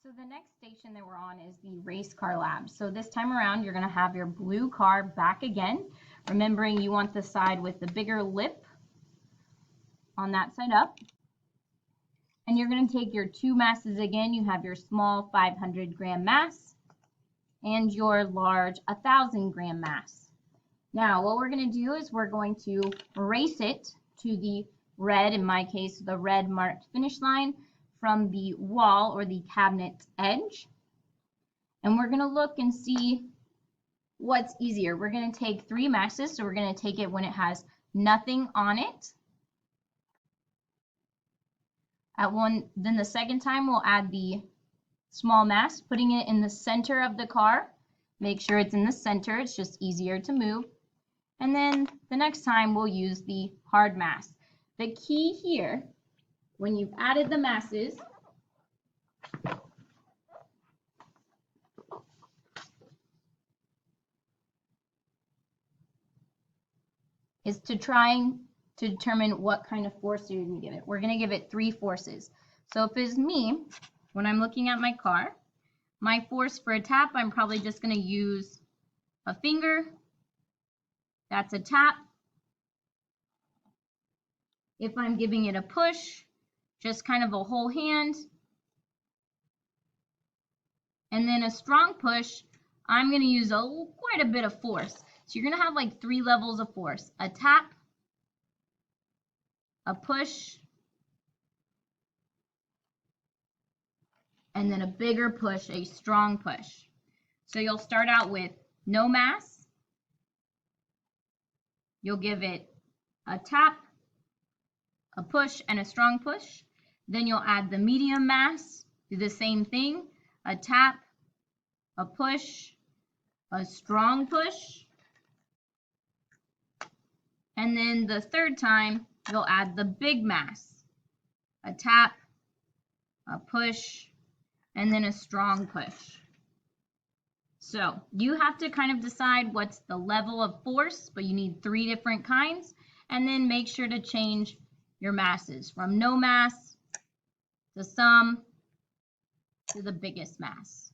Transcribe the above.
So the next station that we're on is the race car lab. So this time around, you're going to have your blue car back again, remembering you want the side with the bigger lip on that side up. And you're going to take your two masses again. You have your small 500-gram mass and your large 1,000-gram mass. Now, what we're going to do is we're going to race it to the red, in my case, the red marked finish line, from the wall or the cabinet edge. And we're going to look and see what's easier. We're going to take three masses, so we're going to take it when it has nothing on it. Then the second time we'll add the small mass, putting it in the center of the car. Make sure it's in the center, it's just easier to move. And then the next time we'll use the hard mass. The key here, when you've added the masses, is to try to determine what kind of force you're going to give it. We're going to give it 3 forces. So if it's me, when I'm looking at my car, my force for a tap, I'm probably just going to use a finger. That's a tap. If I'm giving it a push, just kind of a whole hand. And then a strong push, I'm going to use quite a bit of force. So you're going to have like 3 levels of force. A tap, a push, and then a bigger push, a strong push. So you'll start out with no mass. You'll give it a tap, a push, and a strong push. Then you'll add the medium mass, do the same thing, a tap, a push, a strong push. And then the third time, you'll add the big mass, a tap, a push, and then a strong push. So you have to kind of decide what's the level of force, but you need 3 different kinds, and then make sure to change your masses from no mass to some to the biggest mass.